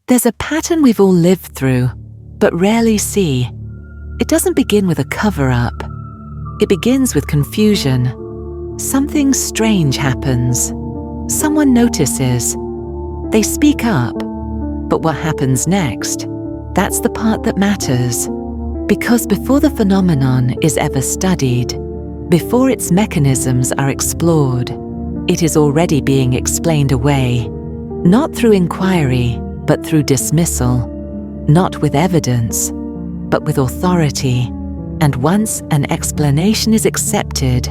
There's a pattern we've all lived through, but rarely see. It doesn't begin with a cover-up. It begins with confusion. Something strange happens. Someone notices. They speak up. But what happens next? That's the part that matters. Because before the phenomenon is ever studied, before its mechanisms are explored, it is already being explained away. Not through inquiry, but through dismissal. Not with evidence, but with authority. And once an explanation is accepted,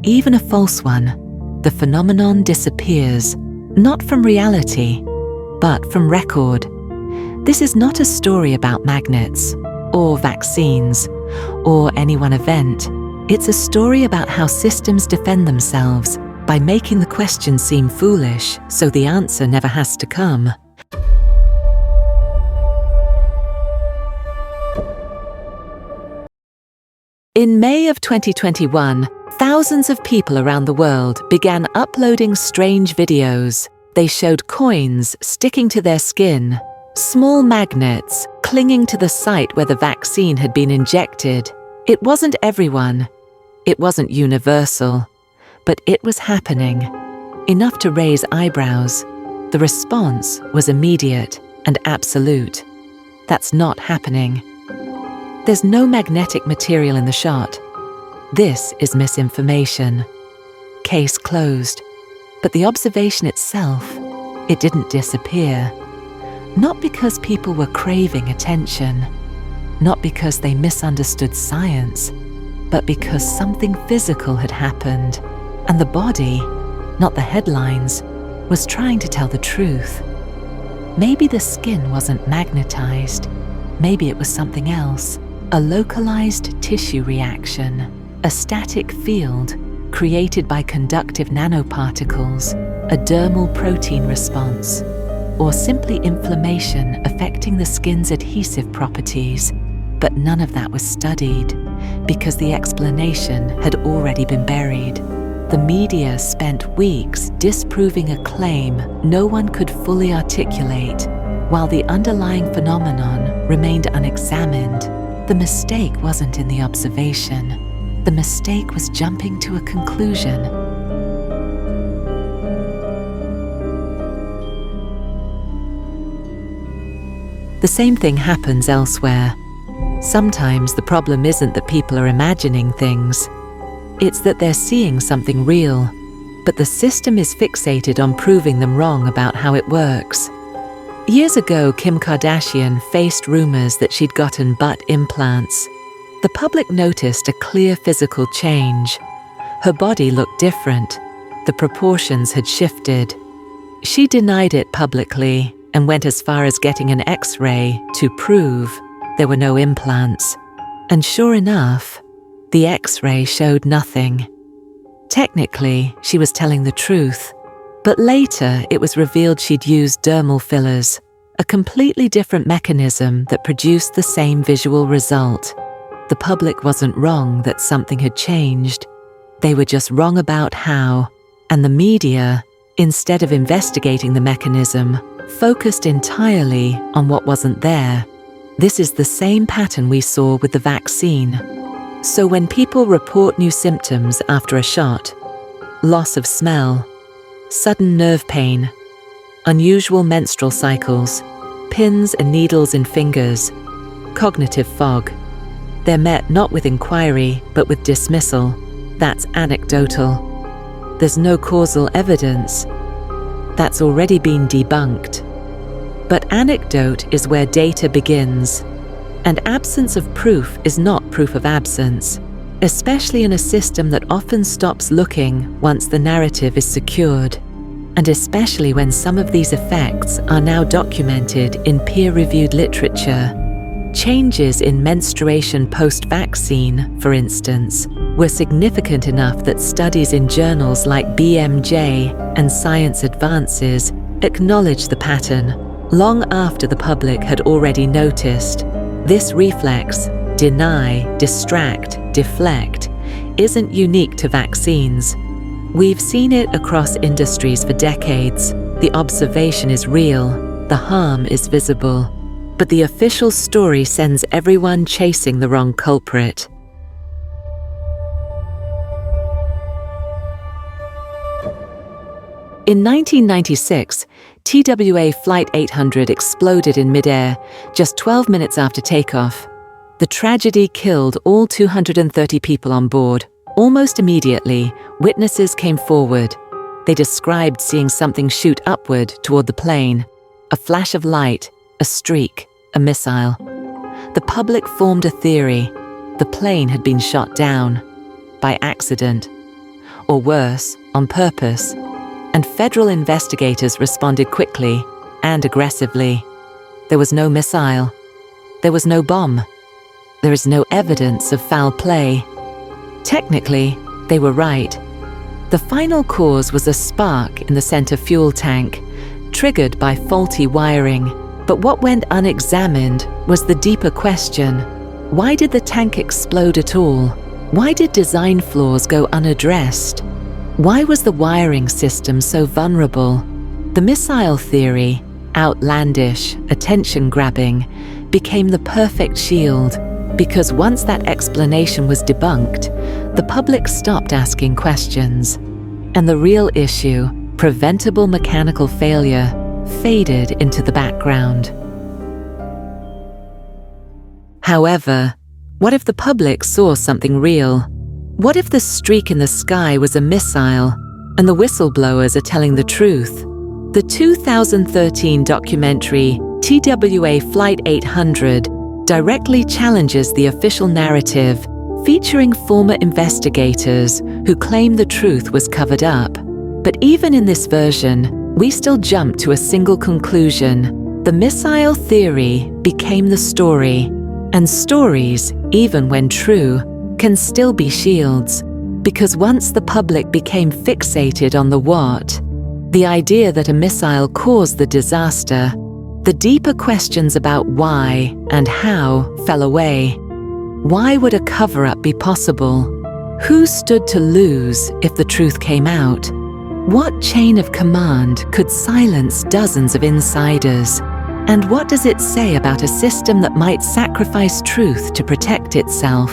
even a false one, the phenomenon disappears, not from reality, but from record. This is not a story about magnets, or vaccines, or any one event. It's a story about how systems defend themselves by making the question seem foolish, so the answer never has to come. In May of 2021, thousands of people around the world began uploading strange videos. They showed coins sticking to their skin, small magnets clinging to the site where the vaccine had been injected. It wasn't everyone. It wasn't universal. But it was happening. Enough to raise eyebrows. The response was immediate and absolute. That's not happening. There's no magnetic material in the shot. This is misinformation. Case closed. But the observation itself, it didn't disappear. Not because people were craving attention, not because they misunderstood science, but because something physical had happened, and the body, not the headlines, was trying to tell the truth. Maybe the skin wasn't magnetized. Maybe it was something else. A localized tissue reaction, a static field created by conductive nanoparticles, a dermal protein response, or simply inflammation affecting the skin's adhesive properties. But none of that was studied, because the explanation had already been buried. The media spent weeks disproving a claim no one could fully articulate, while the underlying phenomenon remained unexamined. The mistake wasn't in the observation. The mistake was jumping to a conclusion. The same thing happens elsewhere. Sometimes the problem isn't that people are imagining things. It's that they're seeing something real, but the system is fixated on proving them wrong about how it works. Years ago, Kim Kardashian faced rumors that she'd gotten butt implants. The public noticed a clear physical change. Her body looked different. The proportions had shifted. She denied it publicly and went as far as getting an X-ray to prove there were no implants. And sure enough, the X-ray showed nothing. Technically, she was telling the truth. But later, it was revealed she'd used dermal fillers, a completely different mechanism that produced the same visual result. The public wasn't wrong that something had changed. They were just wrong about how. And the media, instead of investigating the mechanism, focused entirely on what wasn't there. This is the same pattern we saw with the vaccine. So when people report new symptoms after a shot, loss of smell, sudden nerve pain, unusual menstrual cycles, pins and needles in fingers, cognitive fog, they're met not with inquiry but with dismissal. That's anecdotal. There's no causal evidence. That's already been debunked. But anecdote is where data begins, and absence of proof is not proof of absence, especially in a system that often stops looking once the narrative is secured, and especially when some of these effects are now documented in peer-reviewed literature. Changes in menstruation post-vaccine, for instance, were significant enough that studies in journals like BMJ and Science Advances acknowledged the pattern long after the public had already noticed. This reflex, deny, distract, deflect, isn't unique to vaccines. We've seen it across industries for decades. The observation is real. the harm is visible, but the official story sends everyone chasing the wrong culprit. In 1996, TWA Flight 800 exploded in midair just 12 minutes after takeoff. The tragedy killed all 230 people on board. Almost immediately, witnesses came forward. They described seeing something shoot upward toward the plane. A flash of light, a streak, a missile. The public formed a theory. The plane had been shot down. By accident. Or worse, on purpose. And federal investigators responded quickly and aggressively. There was no missile. There was no bomb. There is no evidence of foul play. Technically, they were right. The final cause was a spark in the center fuel tank, triggered by faulty wiring. But what went unexamined was the deeper question. Why did the tank explode at all? Why did design flaws go unaddressed? Why was the wiring system so vulnerable? The missile theory, outlandish, attention-grabbing, became the perfect shield, because once that explanation was debunked, the public stopped asking questions, and the real issue, preventable mechanical failure, faded into the background. However, what if the public saw something real? What if the streak in the sky was a missile, and the whistleblowers are telling the truth? The 2013 documentary TWA Flight 800 directly challenges the official narrative, featuring former investigators who claim the truth was covered up. But even in this version, we still jump to a single conclusion. The missile theory became the story, and stories, even when true, can still be shields, because once the public became fixated on the what, the idea that a missile caused the disaster, the deeper questions about why and how fell away. Why would a cover-up be possible? Who stood to lose if the truth came out? What chain of command could silence dozens of insiders? And what does it say about a system that might sacrifice truth to protect itself?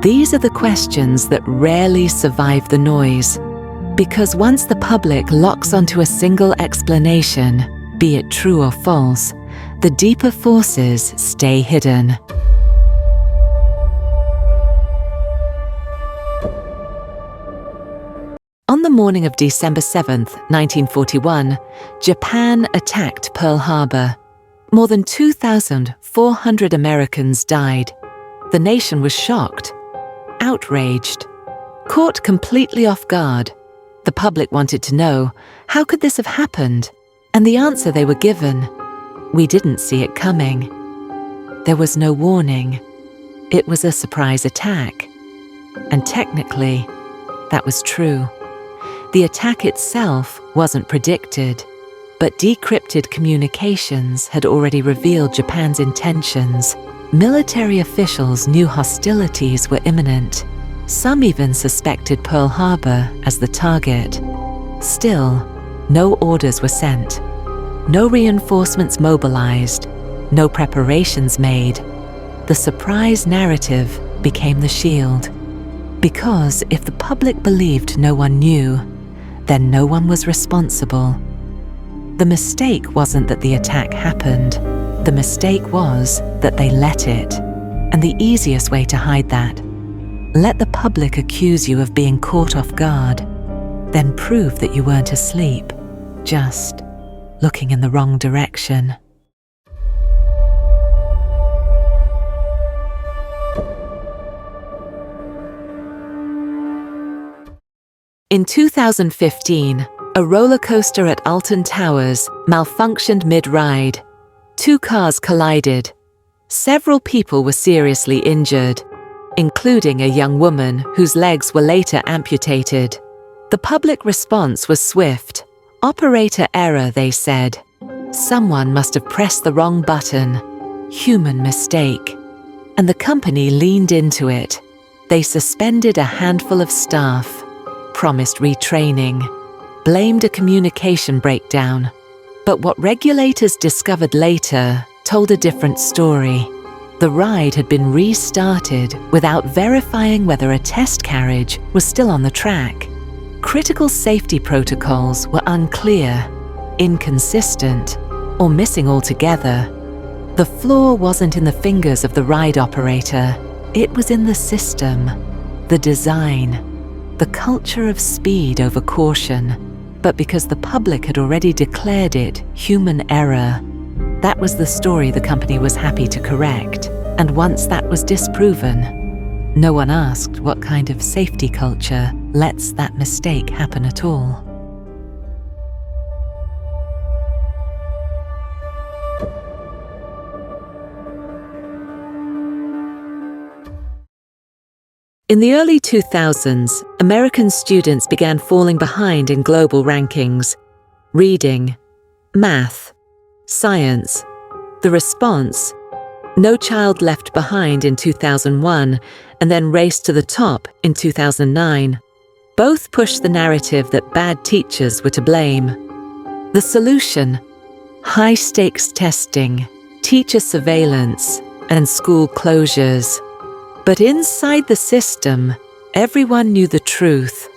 These are the questions that rarely survive the noise, because once the public locks onto a single explanation, be it true or false, the deeper forces stay hidden. On the morning of December 7th, 1941, Japan attacked Pearl Harbor. More than 2,400 Americans died. The nation was shocked, outraged, caught completely off guard. The public wanted to know, how could this have happened? And the answer they were given, we didn't see it coming. There was no warning. It was a surprise attack. And technically, that was true. The attack itself wasn't predicted, but decrypted communications had already revealed Japan's intentions. Military officials knew hostilities were imminent. Some even suspected Pearl Harbor as the target. Still, no orders were sent. No reinforcements mobilized. No preparations made. The surprise narrative became the shield. Because if the public believed no one knew, then no one was responsible. The mistake wasn't that the attack happened. The mistake was that they let it. And the easiest way to hide that, let the public accuse you of being caught off guard, then prove that you weren't asleep, just looking in the wrong direction. In 2015, a roller coaster at Alton Towers malfunctioned mid-ride. 2 cars collided. Several people were seriously injured, including a young woman whose legs were later amputated. The public response was swift. Operator error, they said. Someone must have pressed the wrong button. Human mistake. And the company leaned into it. They suspended a handful of staff, promised retraining, blamed a communication breakdown. But what regulators discovered later told a different story. The ride had been restarted without verifying whether a test carriage was still on the track. Critical safety protocols were unclear, inconsistent, or missing altogether. The flaw wasn't in the fingers of the ride operator, it was in the system, the design, the culture of speed over caution. But because the public had already declared it human error, that was the story the company was happy to correct. And once that was disproven, no one asked what kind of safety culture lets that mistake happen at all. In the early 2000s, American students began falling behind in global rankings. Reading, math, science. The response? No Child Left Behind in 2001, and then Race to the Top in 2009. Both pushed the narrative that bad teachers were to blame. The solution? High-stakes testing, teacher surveillance, and school closures. But inside the system, everyone knew the truth.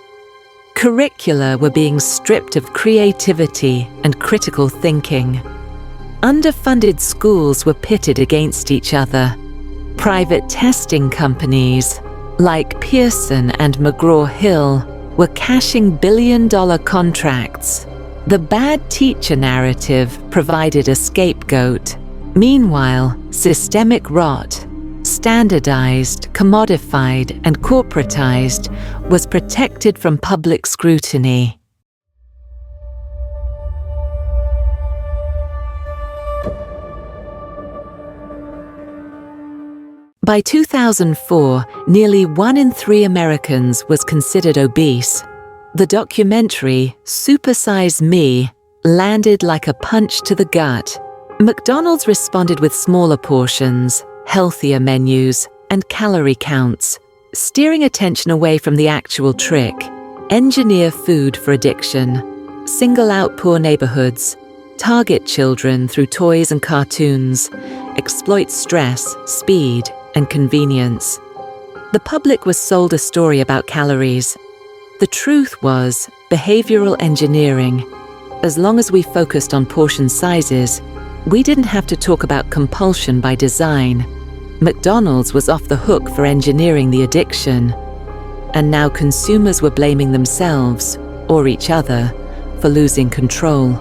Curricula were being stripped of creativity and critical thinking. Underfunded schools were pitted against each other. Private testing companies, like Pearson and McGraw-Hill, were cashing billion-dollar contracts. The bad teacher narrative provided a scapegoat. Meanwhile, systemic rot, standardized, commodified, and corporatized, was protected from public scrutiny. By 2004, nearly 1 in 3 Americans was considered obese. The documentary, Supersize Me, landed like a punch to the gut. McDonald's responded with smaller portions, healthier menus, and calorie counts, steering attention away from the actual trick. Engineer food for addiction, single out poor neighborhoods, target children through toys and cartoons, exploit stress, speed, and convenience. The public was sold a story about calories. The truth was behavioral engineering. As long as we focused on portion sizes, we didn't have to talk about compulsion by design. McDonald's was off the hook for engineering the addiction. And now consumers were blaming themselves, or each other, for losing control.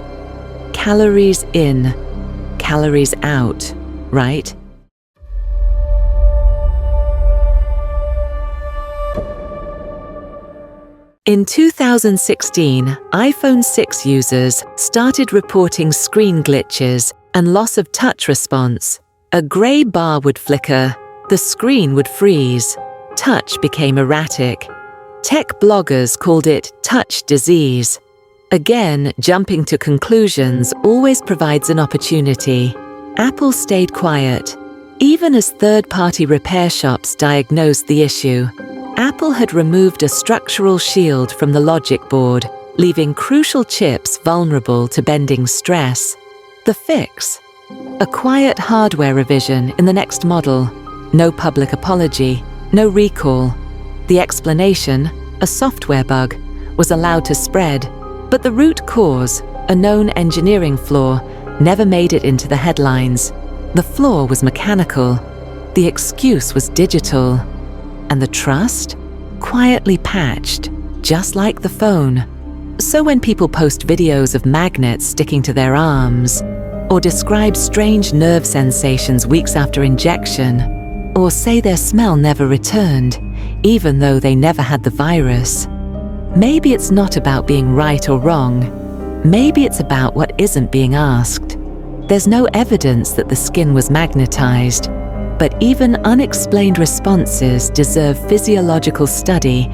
Calories in, calories out, right? In 2016, iPhone 6 users started reporting screen glitches and loss of touch response. A grey bar would flicker, the screen would freeze, touch became erratic. Tech bloggers called it touch disease. Again, jumping to conclusions always provides an opportunity. Apple stayed quiet. Even as third-party repair shops diagnosed the issue, Apple had removed a structural shield from the logic board, leaving crucial chips vulnerable to bending stress. The fix? A quiet hardware revision in the next model. No public apology, no recall. The explanation, a software bug, was allowed to spread, but the root cause, a known engineering flaw, never made it into the headlines. The flaw was mechanical. The excuse was digital. And the trust? Quietly patched, just like the phone. So when people post videos of magnets sticking to their arms, or describe strange nerve sensations weeks after injection, or say their smell never returned, even though they never had the virus, maybe it's not about being right or wrong. Maybe it's about what isn't being asked. There's no evidence that the skin was magnetized, but even unexplained responses deserve physiological study,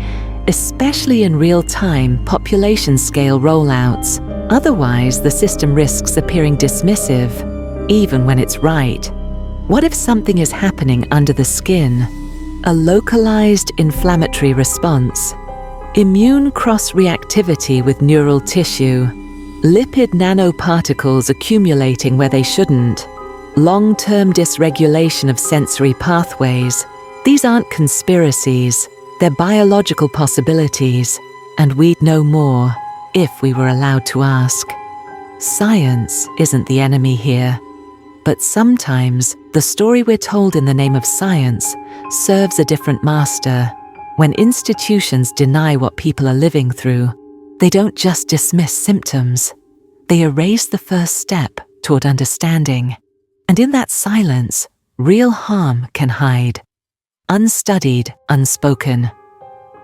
especially in real-time population-scale rollouts. Otherwise, the system risks appearing dismissive, even when it's right. What if something is happening under the skin? A localized inflammatory response, immune cross-reactivity with neural tissue, Lipid nanoparticles accumulating where they shouldn't. Long-term dysregulation of sensory pathways. These aren't conspiracies, they're biological possibilities, and we'd know more if we were allowed to ask. Science isn't the enemy here, but sometimes the story we're told in the name of science serves a different master. When institutions deny what people are living through, they don't just dismiss symptoms, they erase the first step toward understanding. And in that silence, real harm can hide. Unstudied, unspoken,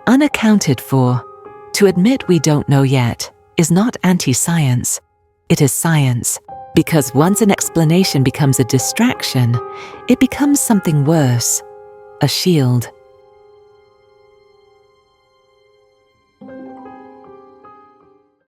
unaccounted for. To admit we don't know yet is not anti-science, it is science. Because once an explanation becomes a distraction, it becomes something worse, a shield.